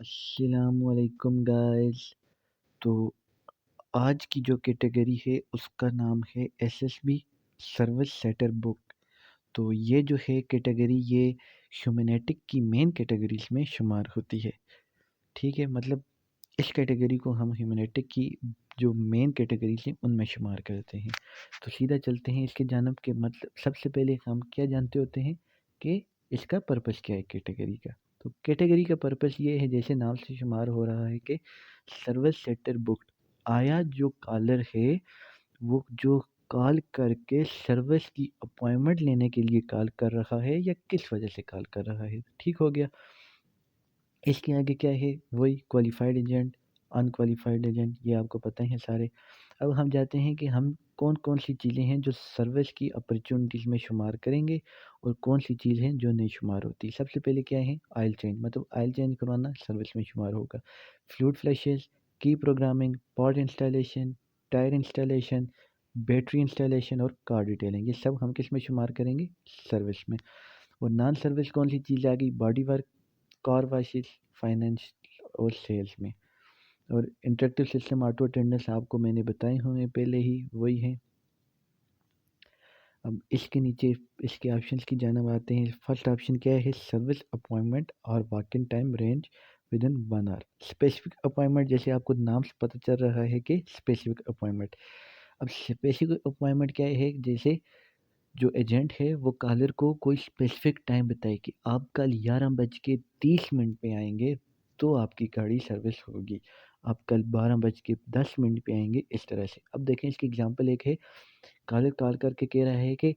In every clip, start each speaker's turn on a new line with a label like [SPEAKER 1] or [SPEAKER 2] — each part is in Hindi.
[SPEAKER 1] अस्सलामुअलैकुम गाइस। तो आज की जो कैटेगरी है उसका नाम है एसएसबी सर्विस सेटर बुक। तो ये जो है कैटेगरी ये ह्यूमैनिटिक की मेन कैटेगरीज में शुमार होती है। ठीक है, मतलब इस कैटेगरी को हम ह्यूमैनिटिक की जो मेन कैटेगरीज हैं उनमें शुमार करते हैं। तो सीधा चलते हैं इसके जानब के, मतलब सबसे पहले हम क्या जानते होते हैं कि इसका पर्पस क्या है कैटेगरी का। तो कैटेगरी का पर्पस ये है, जैसे नाम से शुमार हो रहा है कि सर्विस सेक्टर बुक। आया जो कॉलर है वो जो कॉल करके सर्विस की अपॉइंटमेंट लेने के लिए कॉल कर रहा है या किस वजह से कॉल कर रहा है, ठीक हो गया। इसके आगे क्या है, वही क्वालिफाइड एजेंट, अनक्वालिफाइड एजेंट, ये आपको पता ही है सारे। अब हम जाते हैं कि हम कौन कौन सी चीज़ें हैं जो सर्विस की अपॉर्चुनिटीज़ में शुमार करेंगे और कौन सी चीज़ हैं जो नहीं शुमार होती। सबसे पहले क्या है, ऑयल चेंज, मतलब ऑयल चेंज करवाना सर्विस में शुमार होगा। फ्लूइड फ्लशेस, की programming, pod installation, tyre installation, battery installation और कार डिटेलिंग, ये सब हम किस में शुमार करेंगे, सर्विस में। और नॉन सर्विस कौन सी चीज़ आ गई, body work, car washes, finance और सेल्स में। और इंटरेक्टिव सिस्टम, ऑटो अटेंडेंस आपको मैंने बताए हुए पहले ही, वही है। अब इसके नीचे इसके ऑप्शंस की जानब आते हैं। फर्स्ट ऑप्शन क्या है, सर्विस अपॉइंटमेंट और walk in time range within 1 hour. Specific appointment, जैसे आपको नाम से पता चल रहा है कि स्पेसिफिक अपॉइंटमेंट। अब स्पेसिफिक अपॉइंटमेंट क्या है, जैसे जो एजेंट है वो कॉलर को कोई स्पेसिफिक टाइम बताए कि आप कल 11:30 पे आएंगे तो आपकी गाड़ी सर्विस होगी, आप कल 12:10 पे आएंगे, इस तरह से। अब देखें इसकी एग्जांपल एक है, कॉलर कॉल करके कह रहा है कि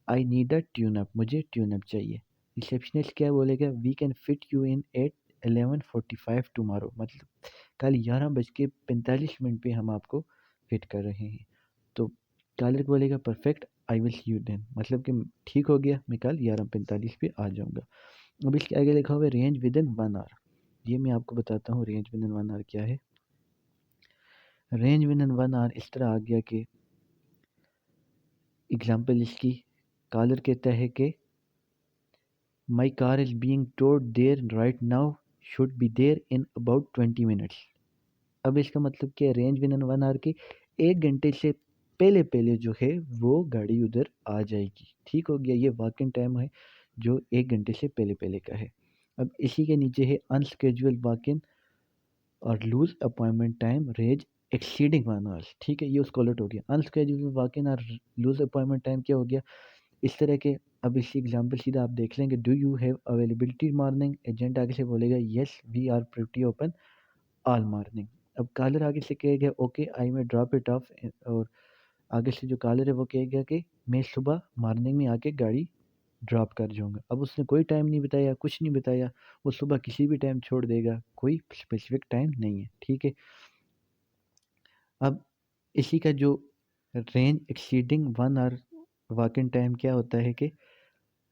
[SPEAKER 1] I need a tune up, मुझे ट्यून अप चाहिए। रिसेप्शनिस्ट क्या बोलेगा, we can fit you in at 11:45 tomorrow, मतलब कल 11:45 पे हम आपको फिट कर रहे हैं। तो कॉलर बोलेगा perfect, I will see you then, मतलब कि ठीक हो गया, मैं कल 11:45 पे आ जाऊंगा। अब इसके आगे लिखा हुआ है रेंज विद इन 1 आवर। ये मैं आपको बताता हूँ रेंज विद इन 1 आवर क्या है। रेंज विद इन 1 आवर इस तरह आ गया कि एग्जाम्पल इसकी, कॉलर कहता है कि my car is being towed there right now, should be there in about 20 minutes. अब इसका मतलब क्या है, रेंज विद इन 1 आवर की 1 घंटे से पहले पहले जो है वो गाड़ी उधर आ जाएगी, ठीक हो गया। ये वॉक इन टाइम है जो 1 घंटे से पहले पहले का है। अब इसी के नीचे है अनस्केड्यूल वॉक इन और loose appointment time range exceeding 1 hours, ठीक है, ये उसको उलट हो गया। अनस्केड्यूल वॉक इन और लूज अपॉइंटमेंट टाइम क्या हो गया, इस तरह के। अब इसी एग्जांपल सीधा आप देख लेंगे, do you have availability morning, agent आगे से बोलेगा yes we are pretty open all morning. अब कॉलर आगे से कहेगा ओके आई में ड्रॉप इट ऑफ, और आगे से जो कॉलर है वो कहेगा कि मैं सुबह मॉर्निंग में आके गाड़ी ड्रॉप कर जाऊंगा। अब उसने कोई टाइम नहीं बताया, कुछ नहीं बताया, वो सुबह किसी भी टाइम छोड़ देगा, कोई स्पेसिफिक टाइम नहीं है, ठीक है। अब इसी का जो range exceeding 1 hour walk in time क्या होता है कि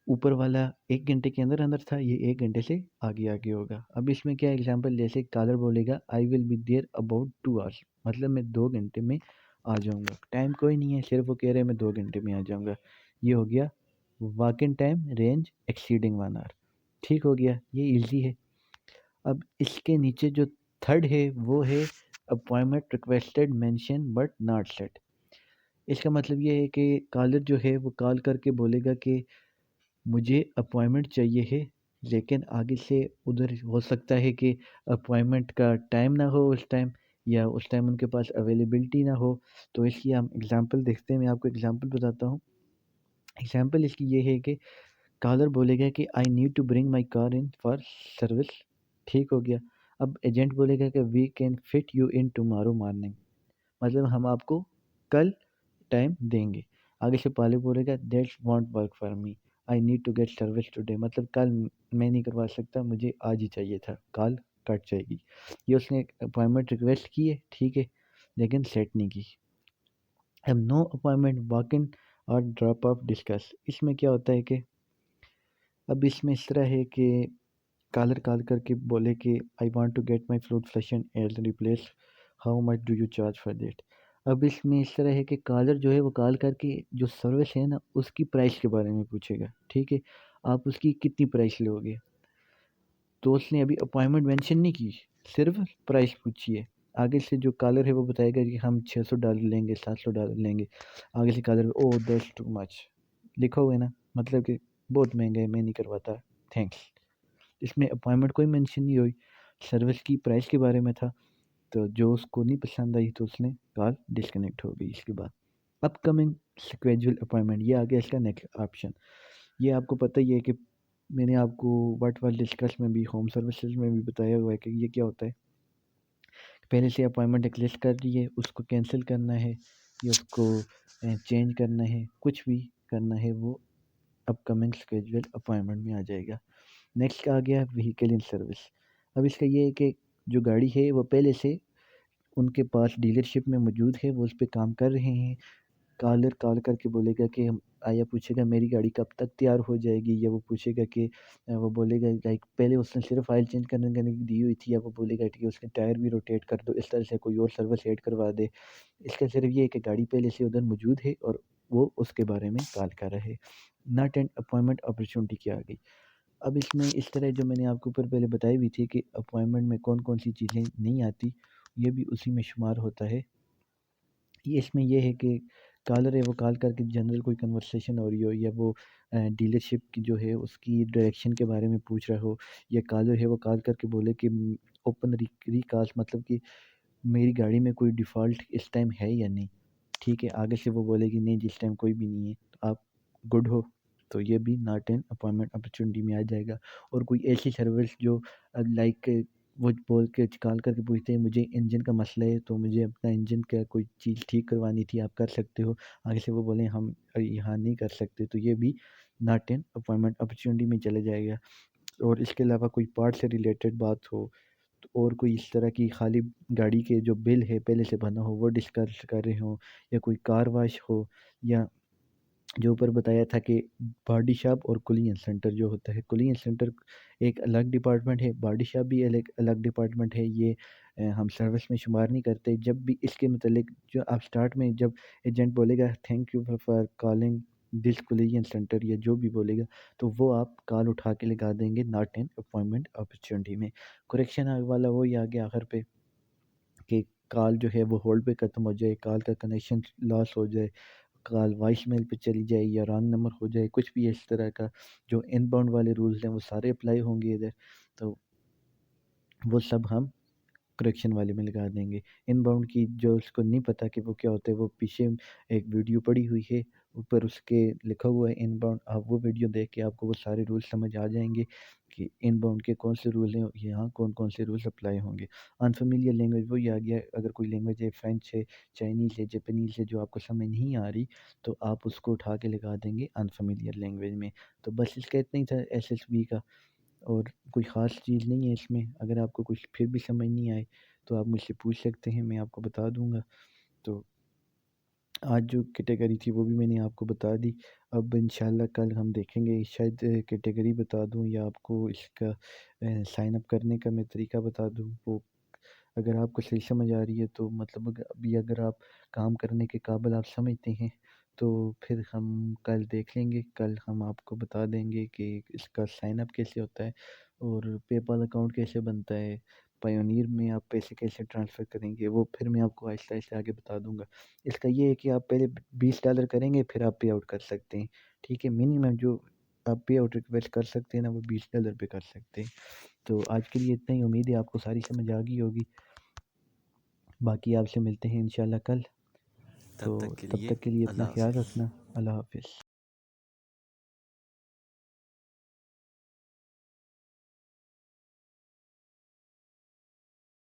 [SPEAKER 1] ऊपर वाला 1 घंटे के अंदर अंदर था, ये 1 घंटे से आगे आगे होगा। अब इसमें क्या एग्जांपल, जैसे कॉलर बोलेगा I will be there about 2 hours, मतलब मैं 2 घंटे में आ जाऊंगा। टाइम कोई नहीं है, सिर्फ वो कह रहे हैं मैं 2 घंटे में आ जाऊंगा। ये हो गया walk in time range exceeding 1 hour, ठीक हो गया, ये इजी है। अब इसके नीचे जो थर्ड है वो है appointment requested mention but not set. इसका मतलब ये है कि कॉलर जो है वो कॉल करके बोलेगा कि मुझे अपॉइंटमेंट चाहिए है, लेकिन आगे से उधर हो सकता है कि अपॉइंटमेंट का टाइम ना हो उस टाइम, या उस टाइम उनके पास अवेलेबिलिटी ना हो। तो इसकी हम एग्जांपल देखते हैं, मैं आपको एग्जांपल बताता हूँ। एग्जांपल इसकी ये है कि कॉलर बोलेगा कि I need to bring my car in for service, ठीक हो गया। अब एजेंट बोलेगा कि we can fit you in tomorrow morning, मतलब हम आपको कल टाइम देंगे। आगे से पाले बोलेगा that's won't work for me, I need to get service today, मतलब कल मैं नहीं करवा सकता, मुझे आज ही चाहिए था, कॉल कट जाएगी। ये उसने अपॉइंटमेंट रिक्वेस्ट की है, ठीक है, लेकिन सेट नहीं की। अब नो अपॉइंटमेंट वॉक इन और ड्रॉप ऑफ डिस्कस, इसमें क्या होता है कि अब इसमें इस तरह है कि कॉलर कॉल करके बोले कि I want to get my fluid flush and air replace, how much do you charge for that. अब इसमें इस तरह है कि कॉलर जो है वो कॉल करके जो सर्विस है ना उसकी प्राइस के बारे में पूछेगा, ठीक है, आप उसकी कितनी प्राइस लोगे। दोस्त ने अभी अपॉइंटमेंट मेंशन नहीं की, सिर्फ प्राइस पूछी है। आगे से जो कॉलर है वो बताएगा कि हम $600 लेंगे, $700 लेंगे। आगे से caller oh that's too much लिखा हुआ है ना, मतलब कि बहुत महंगा है, मैं नहीं करवाता, थैंक्स। इसमें अपॉइंटमेंट कोई मेंशन नहीं हुई, सर्विस की प्राइस के बारे में था। तो जो उसको नहीं पसंद आई तो उसने कॉल डिस्कनेक्ट हो गई। इसके बाद अपकमिंग स्केड्यूल अपॉइंटमेंट, ये आ गया इसका नेक्स्ट ऑप्शन। ये आपको पता ही है कि मैंने आपको व्हाट वाल डिस्कस में भी, होम सर्विसेज में भी बताया हुआ है कि ये क्या होता है। पहले से अपॉइंटमेंट एक लिस्ट कर ली है, उसको कैंसिल करना है या उसको चेंज करना है, कुछ भी करना है वो अपकमिंग स्केड्यूल अपॉइंटमेंट में आ जाएगा। नेक्स्ट आ गया व्हीकल इन सर्विस। अब इसका ये है कि जो गाड़ी है वो पहले से उनके पास डीलरशिप में मौजूद है, वो उस पे काम कर रहे हैं। कॉलर कॉल करके बोलेगा कि हम या पूछेगा मेरी गाड़ी कब तक तैयार हो जाएगी, या वो पूछेगा कि वो बोलेगा लाइक पहले उसने सिर्फ ऑयल चेंज करने की दी हुई थी, या वो बोलेगा कि उसके टायर भी रोटेट कर दो, इस तरह से कोई और सर्विस ऐड करवा दे। इसका सिर्फ ये है कि गाड़ी पहले से उधर मौजूद है और वो उसके बारे में कॉल कर रहा है। नॉट एंड अपॉइंटमेंट अपॉर्चुनिटी की आ गई। अब इसमें इस तरह जो मैंने आपको ऊपर पहले बताई हुई थी कि अपॉइंटमेंट में कौन कौन सी चीज़ें नहीं आती, ये भी उसी में शुमार होता है। ये इसमें ये है कि कॉलर है वो कॉल करके जनरल कोई कन्वर्सेशन हो रही हो, या वो डीलरशिप की जो है उसकी डायरेक्शन के बारे में पूछ रहा हो, या कॉलर है वो कॉल करके बोले कि ओपन रिकास्ट, मतलब कि मेरी गाड़ी में कोई डिफ़ॉल्ट इस टाइम है या नहीं। ठीक है, आगे से वो बोलेगी नहीं जिस टाइम कोई भी नहीं है, तो आप गुड हो, तो ये भी नॉट एन अपॉइंटमेंट अपॉर्चुनिटी में आ जाएगा। और कोई ऐसी सर्विस जो लाइक वो बोल के कॉल करके पूछते हैं मुझे इंजन का मसला है, तो मुझे अपना इंजन का कोई चीज़ ठीक करवानी थी, आप कर सकते हो। आगे से वो बोले हम यहाँ नहीं कर सकते, तो ये भी नॉट एन अपॉइंटमेंट अपॉर्चुनिटी में चला जाएगा। और इसके अलावा कोई पार्ट से रिलेटेड बात हो, तो और कोई इस तरह की खाली गाड़ी के जो बिल है पहले से बना हो वो डिस्कस कर रहे हों, या कोई कार वाश हो, या जो ऊपर बताया था कि बॉडी शॉप और कुलियन सेंटर जो होता है, कुलियन सेंटर एक अलग डिपार्टमेंट है, बॉडी शॉप भी अलग अलग डिपार्टमेंट है। ये हम सर्विस में शुमार नहीं करते। जब भी इसके मतलब जो आप स्टार्ट में जब एजेंट बोलेगा thank you for calling this कुलियन centre, या जो भी बोलेगा, तो वो आप कॉल उठा के लगा देंगे नॉट एन अपॉइंटमेंट अपॉर्चुनिटी में। करेक्शन वाला वही आ गया आखिर पे कि कॉल जो है वो होल्ड पे ख़त्म हो जाए, कॉल का कनेक्शन लॉस हो जाए, कॉल वॉइसमेल पे चली जाए, या रॉन्ग नंबर हो जाए, कुछ भी इस तरह का जो इनबाउंड वाले रूल्स हैं वो सारे अप्लाई होंगे इधर। तो वो सब हम करेक्शन वाले में लगा देंगे। इनबाउंड की जो उसको नहीं पता कि वो क्या होता है, वो पीछे एक वीडियो पड़ी हुई है, ऊपर उसके लिखा हुआ है इनबाउंड। आप वो वीडियो देख के आपको वो सारे रूल्स समझ आ जाएंगे कि इनबाउंड के कौन से रूल हैं, यहाँ कौन कौन से रूल्स अप्लाई होंगे। अनफेमिलियर लैंग्वेज वही आ गया, अगर कोई लैंग्वेज है, फ्रेंच है, चाइनीज़ है, जापानीज़ है, जो आपको समझ नहीं आ रही, तो आप उसको उठा के लगा देंगे अनफेमिलियर लैंग्वेज में। तो बस इसका इतना ही था एसएसबी का, और कोई ख़ास चीज़ नहीं है इसमें। अगर आपको कुछ फिर भी समझ नहीं आए तो आप मुझसे पूछ सकते हैं, मैं आपको बता दूँगा। तो आज जो कैटेगरी थी वो भी मैंने आपको बता दी। अब इंशाल्लाह कल हम देखेंगे, शायद कैटेगरी बता दूँ या आपको इसका साइन अप करने का मैं तरीका बता दूँ। वो अगर आपको सही समझ आ रही है तो मतलब अभी अगर आप काम करने के काबिल आप समझते हैं, तो फिर हम कल देख लेंगे। कल हम आपको बता देंगे कि इसका साइन अप कैसे होता है, और पेपल अकाउंट कैसे बनता है, पायोनियर में आप पैसे कैसे ट्रांसफ़र करेंगे, वो फिर मैं आपको आहिस्ता-आहिस्ता आगे बता दूँगा। इसका ये है कि आप पहले $20 करेंगे, फिर आप पे आउट कर सकते हैं। ठीक है? मिनिमम जो आप पे आउट रिक्वेस्ट कर सकते हैं ना, वो $20 पे कर सकते हैं। तो आज के लिए इतना ही, उम्मीद है आपको सारी समझ आ गई होगी। बाकी आपसे मिलते हैं इंशाल्लाह कल। तो
[SPEAKER 2] तब तक के
[SPEAKER 1] तब
[SPEAKER 2] लिए
[SPEAKER 1] तक के लिए अपना
[SPEAKER 2] अल्लाह
[SPEAKER 1] ख़्याल
[SPEAKER 2] हाफ़िज़।
[SPEAKER 1] रखना। अल्लाह हाफ़िज़।